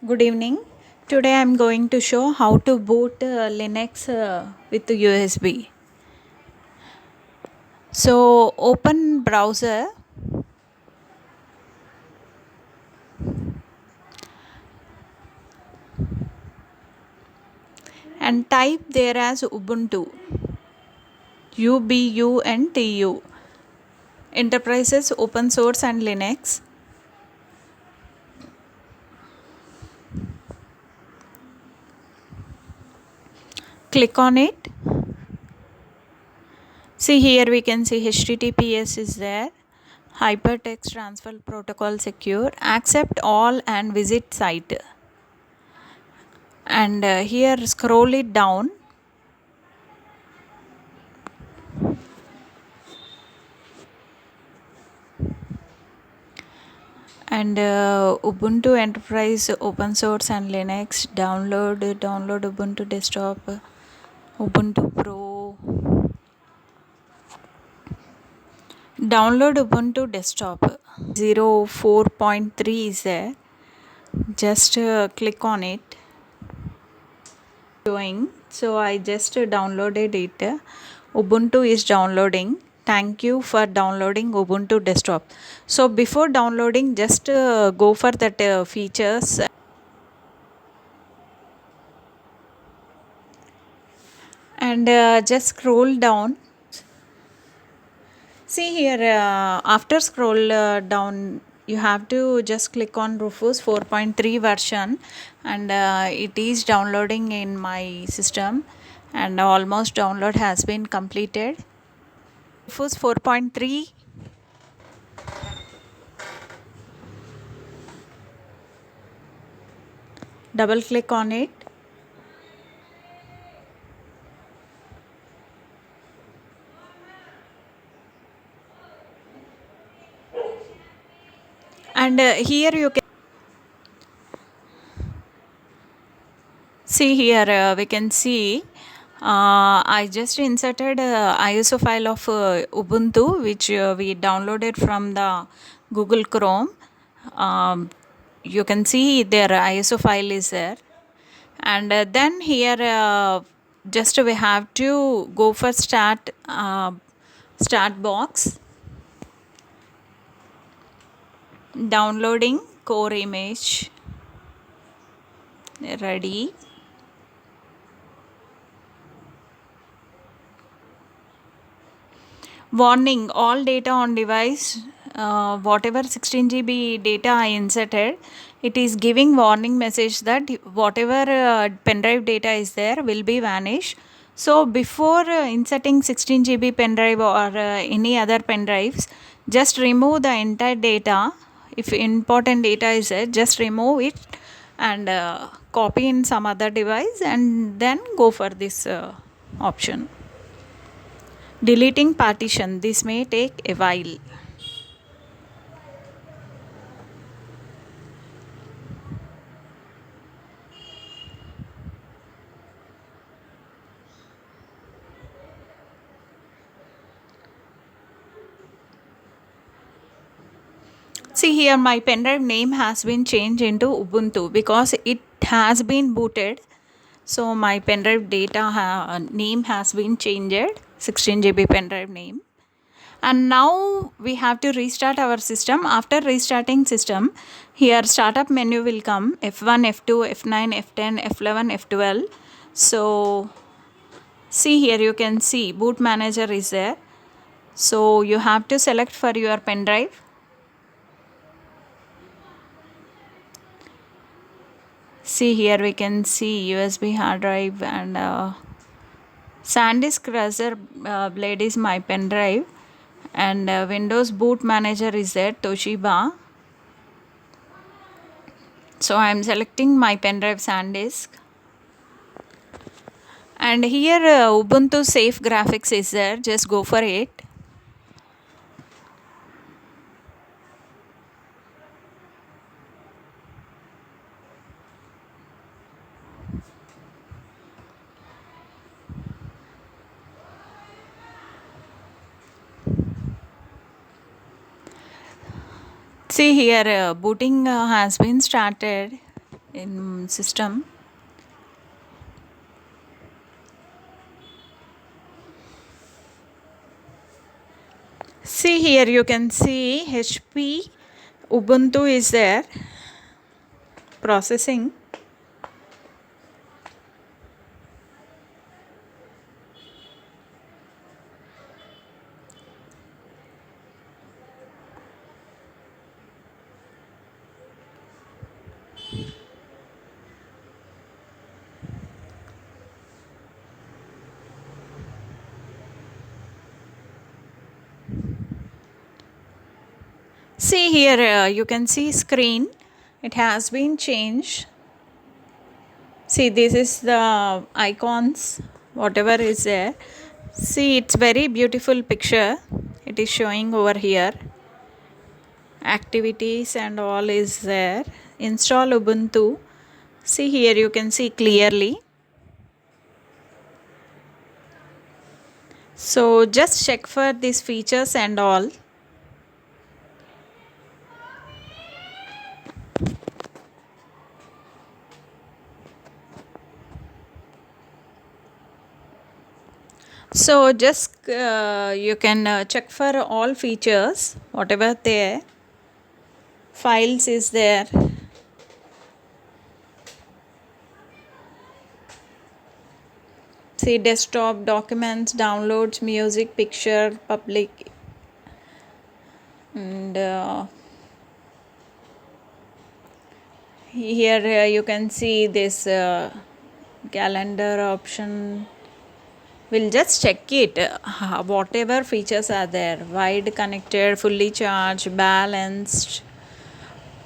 Good evening. Today I am going to show how to boot Linux with USB. So open browser and type there as Ubuntu. Ubuntu. Enterprises, open source and Linux. Click on it. See here we can see HTTPS is there. Hypertext Transfer Protocol Secure. Accept all and visit site. And here scroll it down. And Ubuntu Enterprise open source and Linux download Ubuntu desktop, Ubuntu Pro, download Ubuntu desktop 04.3 is there. Just click on it. So I just downloaded it. Ubuntu is downloading. Thank you for downloading Ubuntu desktop. So before downloading, just go for that features and just scroll down. See here, after scroll down, you have to just click on Rufus 4.3 version, and it is downloading in my system, and almost download has been completed. Rufus 4.3. Double click on it. And here you can see here we can see I just inserted ISO file of Ubuntu which we downloaded from the Google Chrome. You can see their ISO file is there, and then here just we have to go for start box, downloading core image, ready. Warning, all data on device, whatever 16 GB data I inserted, it is giving warning message that whatever pendrive data is there will be vanished. So before inserting 16 GB pendrive or any other pendrives, just remove the entire data. If important data is there, just remove it and copy in some other device and then go for this option. Deleting partition, this may take a while. See here, my pendrive name has been changed into Ubuntu because it has been booted. So my pendrive data name has been changed, 16 GB pendrive name. And now we have to restart our system. After restarting system, here startup menu will come, F1, F2, F9, F10, F11, F12. So see here, you can see boot manager is there. So you have to select for your pen drive. See here we can see USB hard drive and SanDisk Razer blade is my pen drive, and Windows boot manager is there, Toshiba. So I am selecting my pen drive SanDisk. And here Ubuntu safe graphics is there, just go for it. See here booting has been started. in system. See here, you can see HP Ubuntu is there processing. See here, you can see screen. It has been changed. See, this is the icons, whatever is there. See, it's very beautiful picture. It is showing over here. Activities and all is there. Install Ubuntu. See here, you can see clearly. So just check for these features and all. So just you can check for all features, whatever there. Files is there. See desktop, documents, downloads, music, picture, public, and here you can see this calendar option. We'll just check it, whatever features are there. Wide connected, fully charged, balanced,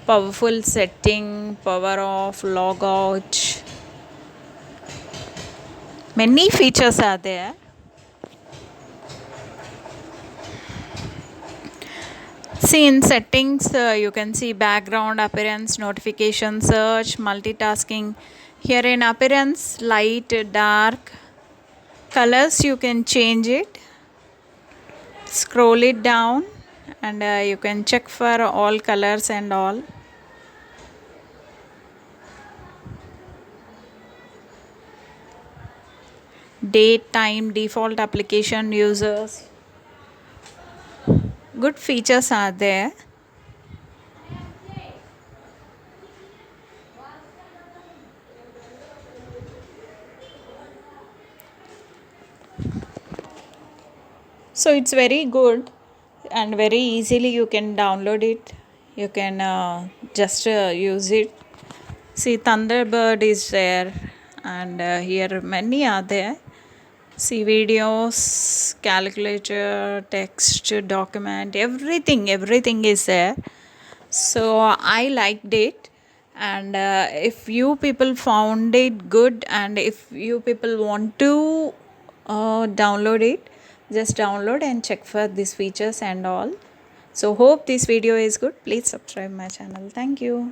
powerful setting, power off, log out. Many features are there. See in settings, you can see background, appearance, notification, search, multitasking. Here in appearance, light, dark, colors you can change it. Scroll it down and you can check for all colors and all. Date, time, default application, users. Good features are there. So it's very good and very easily you can download it. You can just use it. See Thunderbird is there and here many are there. See videos, calculator, text, document, everything is there. So I liked it, and if you people found it good and if you people want to download it, just download and check for these features and all. So hope this video is good. Please subscribe my channel. Thank you.